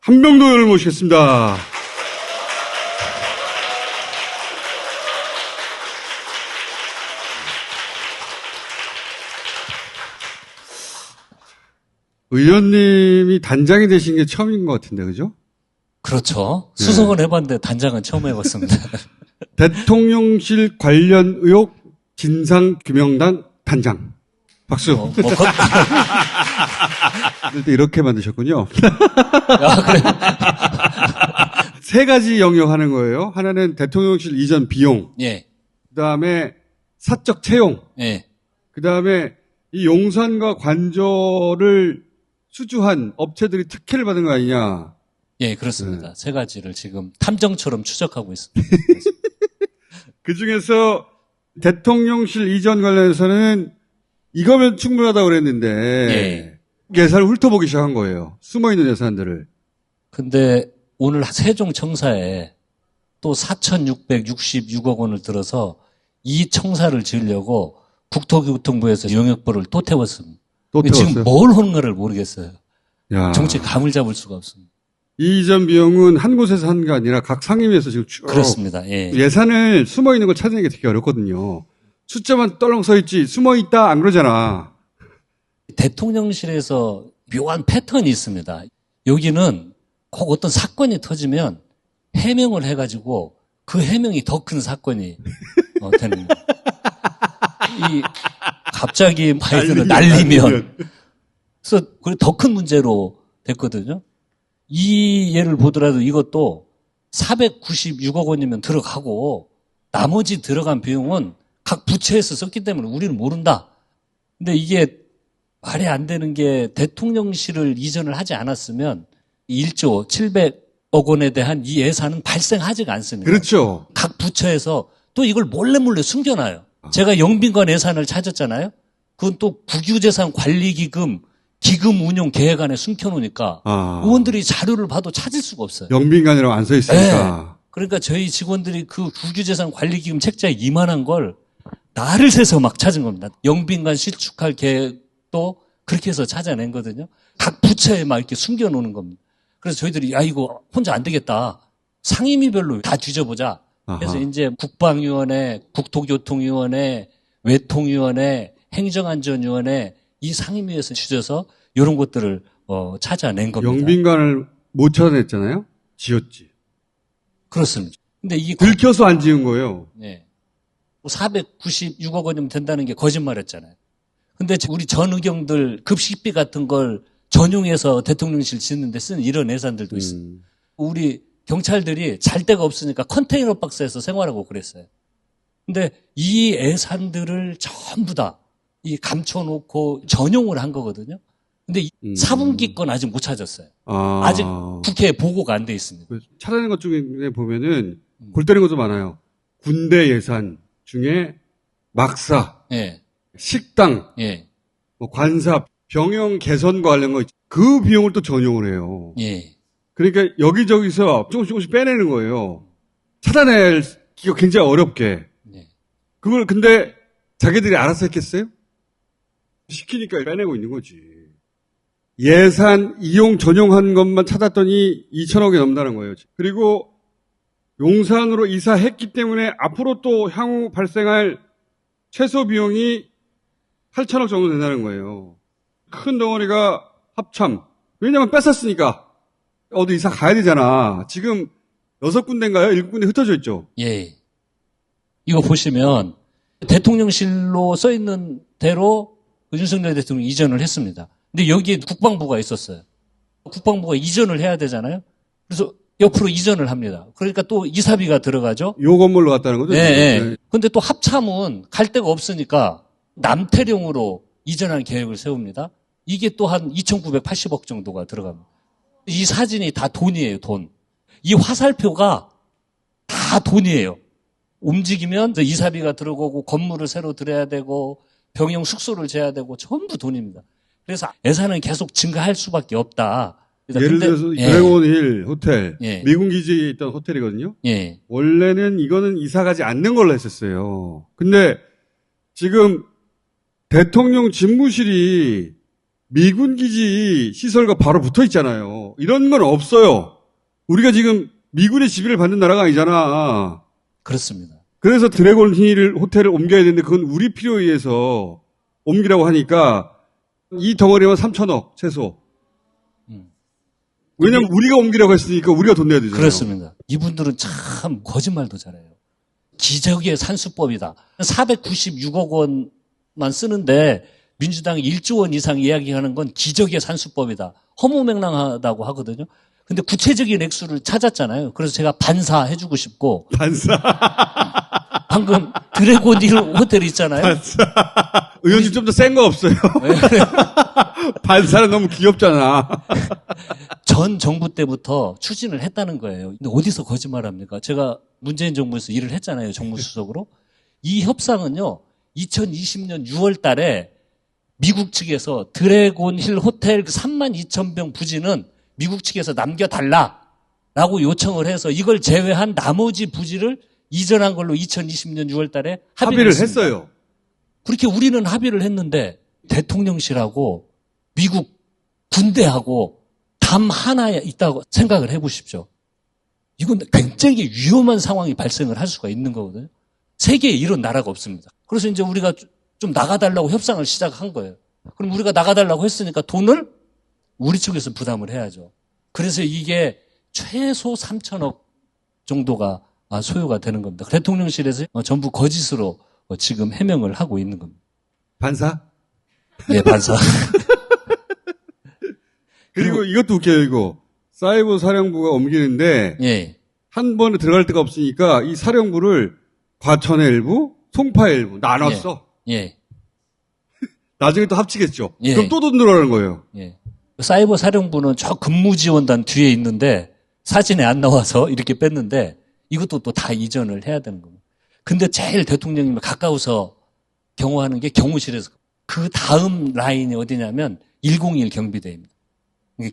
한병도 의원을 모시겠습니다. 의원님이 단장이 되신 게 처음인 것 같은데, 그죠? 그렇죠. 수석은 해봤는데 단장은 처음 해봤습니다. 대통령실 관련 의혹 진상규명단 단장. 박수. 일단 이렇게 만드셨군요. 그래. 세 가지 영역하는 거예요. 하나는 대통령실 이전 비용. 예. 그다음에 사적 채용. 예. 그다음에 이 용산과 관저를 수주한 업체들이 특혜를 받은 거 아니냐. 예, 그렇습니다. 세 가지를 지금 탐정처럼 추적하고 있습니다. 그 중에서 대통령실 이전 관련해서는 이거면 충분하다고 그랬는데 예. 예산을 훑어보기 시작한 거예요. 숨어있는 예산들을. 근데 오늘 세종청사에 또 4,666억 원을 들어서 이 청사를 지으려고 국토교통부에서 용역보를 또 태웠습니다. 또 태웠어요? 지금 뭘 하는 거를 모르겠어요. 야. 정책 감을 잡을 수가 없습니다. 이 이전 비용은 한 곳에서 한 게 아니라 각 상임위에서 지금 쭉 그렇습니다. 예. 예산을 숨어있는 걸 찾는 게 되게 어렵거든요. 숫자만 떨렁 서 있지 숨어있다 안 그러잖아. 대통령실에서 묘한 패턴이 있습니다. 여기는 꼭 어떤 사건이 터지면 해명을 해가지고 그 해명이 더 큰 사건이 되는 거예요. 갑자기 바이든을 날리면 그래서 더 큰 문제로 됐거든요. 이 예를 보더라도 이것도 496억 원이면 들어가고 나머지 들어간 비용은 각 부처에서 썼기 때문에 우리는 모른다. 근데 이게 말이 안 되는 게 대통령실을 이전을 하지 않았으면 1조 700억 원에 대한 이 예산은 발생하지가 않습니다. 그렇죠. 각 부처에서 또 이걸 몰래 몰래 숨겨놔요. 제가 영빈관 예산을 찾았잖아요. 그건 또 국유재산관리기금 기금 운용 계획안에 숨겨놓으니까 의원들이 자료를 봐도 찾을 수가 없어요. 영빈관이라고 안 써 있으니까. 네. 그러니까 저희 직원들이 그 국유재산관리기금 책자에 이만한 걸 날을 새서 막 찾은 겁니다. 영빈관 실축할 계획도 그렇게 해서 찾아낸 거거든요. 각 부처에 막 이렇게 숨겨놓는 겁니다. 그래서 저희들이 야 이거 혼자 안 되겠다. 상임위별로 다 뒤져보자. 그래서 이제 국방위원회, 국토교통위원회, 외통위원회, 행정안전위원회 이 상임위에서 뒤져서 이런 것들을 찾아낸 겁니다. 영빈관을 못 찾아냈잖아요. 지었지. 그렇습니다. 근데 이게 들켜서 안 지은 거예요. 네. 496억 원이면 된다는 게 거짓말했잖아요. 근데 우리 전의경들 급식비 같은 걸 전용해서 대통령실 짓는데 쓴 이런 예산들도 있습니다. 우리 경찰들이 잘 데가 없으니까 컨테이너 박스에서 생활하고 그랬어요. 근데 이 예산들을 전부 다 이 감춰놓고 전용을 한 거거든요. 근데 4분기 건 아직 못 찾았어요. 아직 국회에 보고가 안 돼 있습니다. 찾아낸 것 중에 보면은 골 때리는 것도 많아요. 군대 예산 중에 막사, 예. 식당, 예. 뭐 관사, 병영 개선과 관련 거 그 비용을 또 전용을 해요. 예. 그러니까 여기저기서 조금씩 빼내는 거예요. 찾아내기가 굉장히 어렵게. 네. 그걸 근데 자기들이 알아서 했겠어요? 시키니까 빼내고 있는 거지. 예산 이용 전용한 것만 찾았더니 2천억이 넘는다는 거예요. 그리고 용산으로 이사했기 때문에 앞으로 또 향후 발생할 최소 비용이 8천억 정도 된다는 거예요. 큰 덩어리가 합참. 왜냐면 뺐었으니까. 어디 이사 가야 되잖아. 지금 6군데인가요? 7군데 흩어져 있죠? 예. 이거 보시면 대통령실로 써 있는 대로 윤석열 대통령이 이전을 했습니다. 근데 여기에 국방부가 있었어요. 국방부가 이전을 해야 되잖아요. 그래서 옆으로 이전을 합니다. 그러니까 또 이사비가 들어가죠. 요 건물로 갔다는 거죠? 네. 네. 근데 또 합참은 갈 데가 없으니까 남태령으로 이전할 계획을 세웁니다. 이게 또 한 2,980억 정도가 들어갑니다. 이 사진이 다 돈이에요, 돈. 이 화살표가 다 돈이에요. 움직이면 이사비가 들어가고 건물을 새로 들여야 되고 병영 숙소를 재야 되고 전부 돈입니다. 그래서 예산은 계속 증가할 수밖에 없다. 예를 들어서 드래곤 힐 호텔, 예. 미군 기지에 있던 호텔이거든요. 예. 원래는 이거는 이사 가지 않는 걸로 했었어요. 근데 지금 대통령 집무실이 미군 기지 시설과 바로 붙어 있잖아요. 이런 건 없어요. 우리가 지금 미군의 지배를 받는 나라가 아니잖아. 그렇습니다. 그래서 드래곤 힐 호텔을 옮겨야 되는데 그건 우리 필요에 의해서 옮기라고 하니까 이 덩어리만 3천억 최소. 왜냐면 우리가 옮기라고 했으니까 우리가 돈 내야 되잖아요. 그렇습니다. 이분들은 참 거짓말도 잘해요. 기적의 산수법이다. 496억 원만 쓰는데 민주당이 1조 원 이상 이야기하는 건 기적의 산수법이다. 허무맹랑하다고 하거든요. 근데 구체적인 액수를 찾았잖아요. 그래서 제가 반사해주고 싶고. 반사. 방금 드래곤 힐 호텔 있잖아요. 반사. 의원님 좀 더 센 거 없어요? 반사는 너무 귀엽잖아. 전 정부 때부터 추진을 했다는 거예요. 근데 어디서 거짓말합니까? 제가 문재인 정부에서 일을 했잖아요. 정무수석으로. 이 협상은요. 2020년 6월 달에 미국 측에서 드래곤 힐 호텔 32,000병 부지는 미국 측에서 남겨달라라고 요청을 해서 이걸 제외한 나머지 부지를 이전한 걸로 2020년 6월 달에 합의를 했어요. 그렇게 우리는 합의를 했는데 대통령실하고 미국 군대하고 담 하나에 있다고 생각을 해보십시오. 이건 굉장히 위험한 상황이 발생을 할 수가 있는 거거든요. 세계에 이런 나라가 없습니다. 그래서 이제 우리가 좀 나가달라고 협상을 시작한 거예요. 그럼 우리가 나가달라고 했으니까 돈을 우리 쪽에서 부담을 해야죠. 그래서 이게 최소 3천억 정도가 소요가 되는 겁니다. 대통령실에서 전부 거짓으로 지금 해명을 하고 있는 겁니다. 반사? 네, 반사. 그리고 이것도 웃겨요, 이거. 사이버 사령부가 옮기는데, 예. 한 번에 들어갈 데가 없으니까 이 사령부를 과천의 일부, 송파의 일부 나눴어. 예. 나중에 또 합치겠죠. 예. 그럼 또 돈 들어가는 거예요. 예. 사이버 사령부는 저 근무지원단 뒤에 있는데 사진에 안 나와서 이렇게 뺐는데 이것도 또 다 이전을 해야 되는 겁니다. 근데 제일 대통령님이 가까워서 경호하는 게 경호실에서 그 다음 라인이 어디냐면 101 경비대입니다.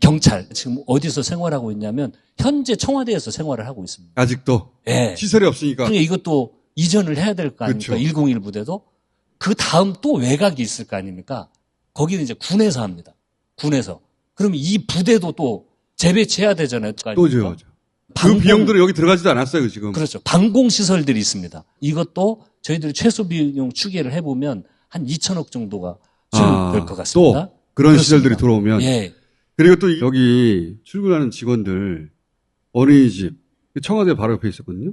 경찰. 지금 어디서 생활하고 있냐면 현재 청와대에서 생활을 하고 있습니다. 아직도. 예. 시설이 없으니까. 그러니까 이것도 이전을 해야 될 거 아닙니까? 그렇죠. 101 부대도. 그 다음 또 외곽이 있을 거 아닙니까? 거기는 이제 군에서 합니다. 군에서. 그럼 이 부대도 또 재배치해야 되잖아요. 또 줘야죠. 그 비용들은 여기 들어가지도 않았어요, 지금. 그렇죠. 방공시설들이 있습니다. 이것도 저희들이 최소 비용 추계를 해보면 한 2천억 정도가 소요될 것 같습니다. 또 그런 그렇습니다. 시설들이 들어오면. 예. 그리고 또 여기 출근하는 직원들 어린이집 청와대 바로 옆에 있었거든요.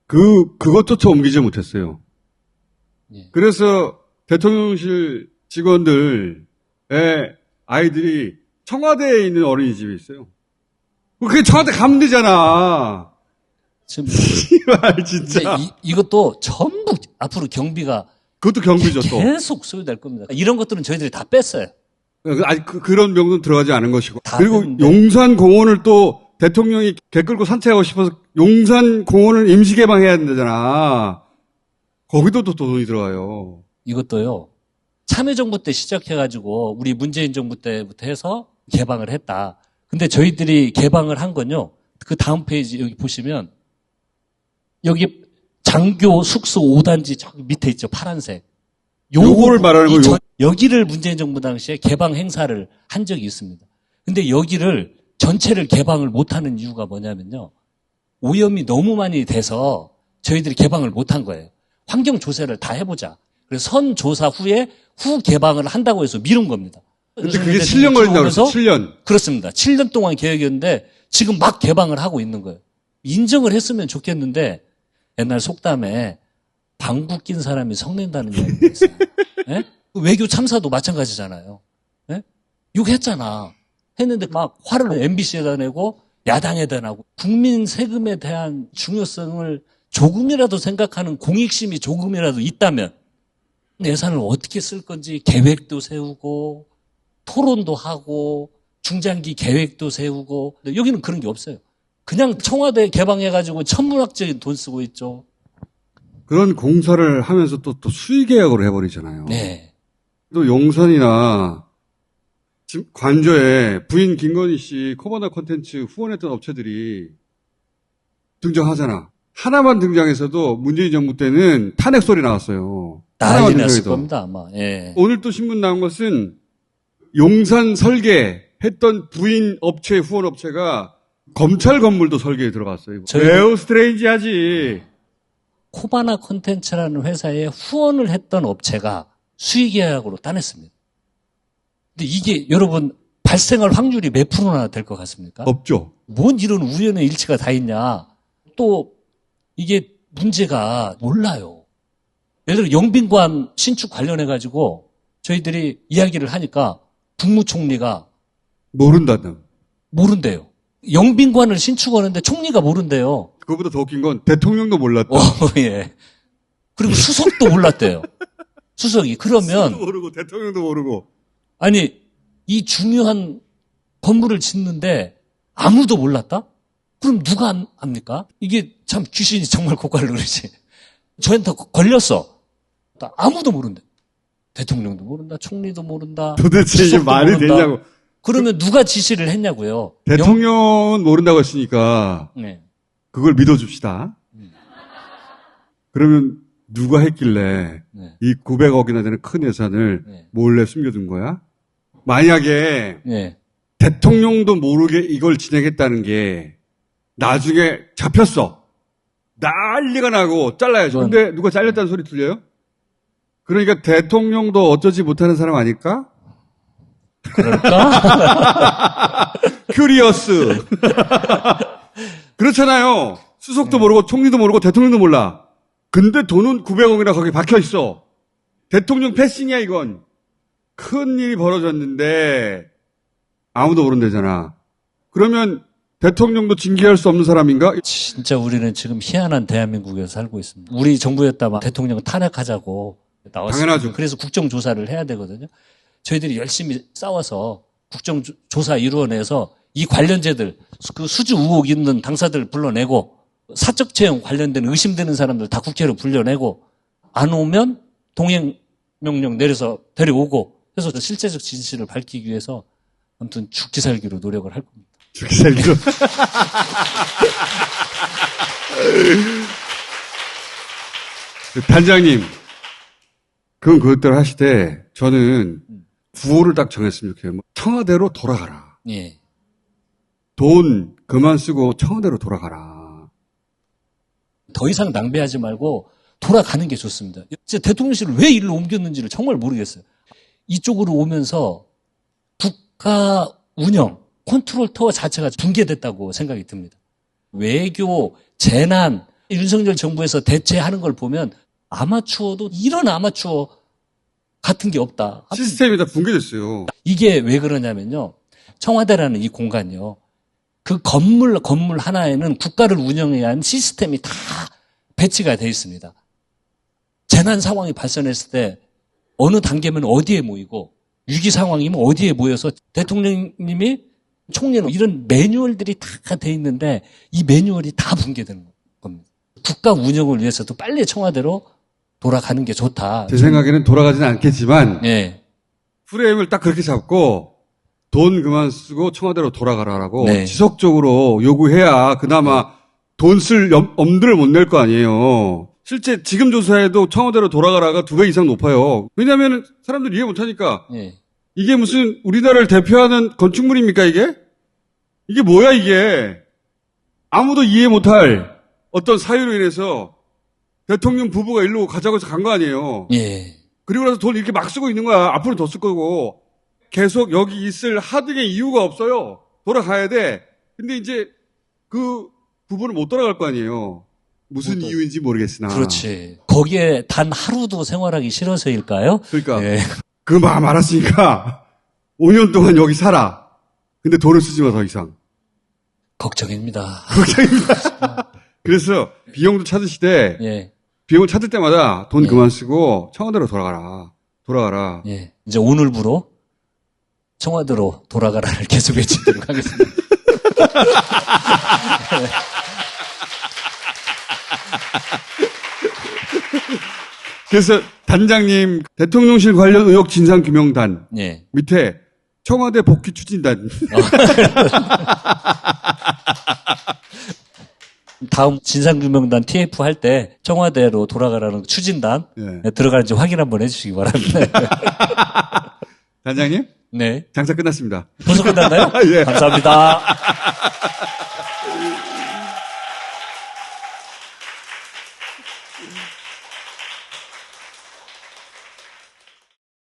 그것조차 옮기지 못했어요. 예. 그래서 대통령실 직원들의 아이들이 청와대에 있는 어린이집에 있어요. 그게 청와대 가면 되잖아. 지금 진짜. 이것도 전부 앞으로 경비가 그것도 경비죠, 또. 계속 소요될 겁니다. 이런 것들은 저희들이 다 뺐어요. 아직 그런 명분 들어가지 않은 것이고. 그리고 뺐는데. 용산공원을 또 대통령이 개 끌고 산책하고 싶어서 용산공원을 임시 개방해야 된다잖아. 거기도 또 돈이 들어가요. 이것도요. 참여정부 때 시작해가지고 우리 문재인 정부 때부터 해서 개방을 했다. 근데 저희들이 개방을 한 건요. 그 다음 페이지 여기 보시면 여기 장교 숙소 5단지 저기 밑에 있죠. 파란색. 요거를 말하는 거예요. 여기를 문재인 정부 당시에 개방 행사를 한 적이 있습니다. 근데 여기를 전체를 개방을 못하는 이유가 뭐냐면요. 오염이 너무 많이 돼서 저희들이 개방을 못한 거예요. 환경 조사를 다 해보자. 그래서 선 조사 후에 후 개방을 한다고 해서 미룬 겁니다. 근데 그게 7년 걸린다고 그랬어, 7년. 그렇습니다. 7년 동안 계획이었는데 지금 막 개방을 하고 있는 거예요. 인정을 했으면 좋겠는데 옛날 속담에 방구 낀 사람이 성낸다는 이야기가 있어요. 예? 외교 참사도 마찬가지잖아요. 예? 욕했잖아. 했는데 막 화를 MBC에다 내고 야당에다 내고 국민 세금에 대한 중요성을 조금이라도 생각하는 공익심이 조금이라도 있다면 예산을 어떻게 쓸 건지 계획도 세우고 토론도 하고 중장기 계획도 세우고 근데 여기는 그런 게 없어요. 그냥 청와대 개방해가지고 천문학적인 돈 쓰고 있죠. 그런 공사를 하면서 또 수의 계약으로 해버리잖아요. 네. 또 용산이나 지금 관저에 부인 김건희 씨 코바나 콘텐츠 후원했던 업체들이 등장하잖아. 하나만 등장해서도 문재인 정부 때는 탄핵 소리 나왔어요. 난리 났을 겁니다, 아마. 예. 오늘 또 신문 나온 것은 용산 설계했던 부인 업체, 후원 업체가 검찰 건물도 설계에 들어갔어요. 매우 스트레인지하지. 코바나 콘텐츠라는 회사에 후원을 했던 업체가 수의계약으로 따냈습니다. 근데 이게 여러분 발생할 확률이 몇 프로나 될 것 같습니까? 없죠. 뭔 이런 우연의 일치가 다 있냐. 또 이게 문제가 몰라요. 예를 들어 영빈관 신축 관련해가지고 저희들이 이야기를 하니까 국무총리가 모른다는. 모른대요. 영빈관을 신축하는데 총리가 모른대요. 그거보다 더 웃긴 건 대통령도 몰랐다. 예. 그리고 수석도 몰랐대요. 수석이. 수석도 그러면 모르고 대통령도 모르고. 아니 이 중요한 건물을 짓는데 아무도 몰랐다? 그럼 누가 압니까? 이게 참 귀신이 정말 고깔 노리지. 저한테 걸렸어. 아무도 모른대. 대통령도 모른다. 총리도 모른다. 도대체 이게 수석도 말이 모른다. 되냐고. 그러면 누가 지시를 했냐고요. 대통령은 모른다고 했으니까 네. 그걸 믿어줍시다. 그러면 누가 했길래 네. 이 900억이나 되는 큰 예산을 네. 몰래 숨겨둔 거야? 만약에 네. 대통령도 모르게 이걸 진행했다는 게 나중에 잡혔어. 난리가 나고 잘라야죠. 근데 누가 잘렸다는 소리 들려요? 그러니까 대통령도 어쩌지 못하는 사람 아닐까? 그럴까? 큐리어스. 그렇잖아요. 수석도 모르고 총리도 모르고 대통령도 몰라. 근데 돈은 900억이나 거기 박혀 있어. 대통령 패싱이야 이건. 큰 일이 벌어졌는데 아무도 모른다잖아. 그러면 대통령도 징계할 수 없는 사람인가? 진짜 우리는 지금 희한한 대한민국에서 살고 있습니다. 우리 정부였다면 대통령 탄핵하자고 나왔습니다. 당연하죠. 그래서 국정조사를 해야 되거든요. 저희들이 열심히 싸워서 국정조사 이루어내서 이 관련자들, 그 수주 의혹 있는 당사들 불러내고 사적 채용 관련된 의심되는 사람들 다 국회로 불려내고 안 오면 동행 명령 내려서 데려오고 해서 실제적 진실을 밝히기 위해서 아무튼 죽기 살기로 노력을 할 겁니다. 죽기 살기로. 단장님, 그건 그것대로 하시되 저는 구호를 딱 정했으면 좋겠어요. 청와대로 돌아가라. 예. 돈 그만 쓰고 청와대로 돌아가라. 더 이상 낭비하지 말고 돌아가는 게 좋습니다. 진짜 대통령실을 왜 일로 옮겼는지를 정말 모르겠어요. 이쪽으로 오면서 국가 운영, 컨트롤 타워 자체가 붕괴됐다고 생각이 듭니다. 외교, 재난, 윤석열 정부에서 대체하는 걸 보면 아마추어도 이런 아마추어 같은 게 없다. 시스템이 다 붕괴됐어요. 이게 왜 그러냐면요. 청와대라는 이 공간이요. 그 건물 하나에는 국가를 운영해야 하는 시스템이 다 배치가 되어 있습니다. 재난 상황이 발생했을 때 어느 단계면 어디에 모이고 위기 상황이면 어디에 모여서 대통령님이 총리는 이런 매뉴얼들이 다 돼 있는데 이 매뉴얼이 다 붕괴되는 겁니다. 국가 운영을 위해서도 빨리 청와대로 돌아가는 게 좋다. 제 생각에는 돌아가지는 않겠지만 네. 프레임을 딱 그렇게 잡고 돈 그만 쓰고 청와대로 돌아가라라고 네. 지속적으로 요구해야 그나마 돈 쓸 엄두를 못 낼 거 아니에요. 실제 지금 조사에도 청와대로 돌아가라가 2배 이상 높아요. 왜냐하면 사람들이 이해 못하니까 네. 이게 무슨 우리나라를 대표하는 건축물입니까 이게? 이게 뭐야 이게? 아무도 이해 못할 어떤 사유로 인해서 대통령 부부가 일로 가자고 해서 간 거 아니에요. 예. 그리고 나서 돈 이렇게 막 쓰고 있는 거야. 앞으로 더 쓸 거고. 계속 여기 있을 하등의 이유가 없어요. 돌아가야 돼. 근데 이제 그 부부는 못 돌아갈 거 아니에요. 무슨 이유인지 모르겠으나. 그렇지. 거기에 단 하루도 생활하기 싫어서일까요? 그러니까 예. 그 마음 알았으니까 5년 동안 여기 살아. 근데 돈을 쓰지 마 더 이상. 걱정입니다. 그래서 비용도 찾으시되 예. 비용을 찾을 때마다 돈 예. 그만 쓰고 청와대로 돌아가라. 돌아가라. 예. 이제 오늘부로 청와대로 돌아가라를 계속 외치도록 하겠습니다. 그래서 단장님 대통령실 관련 의혹 진상규명단 예. 밑에 청와대 복귀 추진단. 다음 진상규명단 TF 할 때 청와대로 돌아가라는 추진단 예. 들어가는지 확인 한번 해주시기 바랍니다. 단장님? 네. 장사 끝났습니다. 벌써 끝났나요? 예. 감사합니다.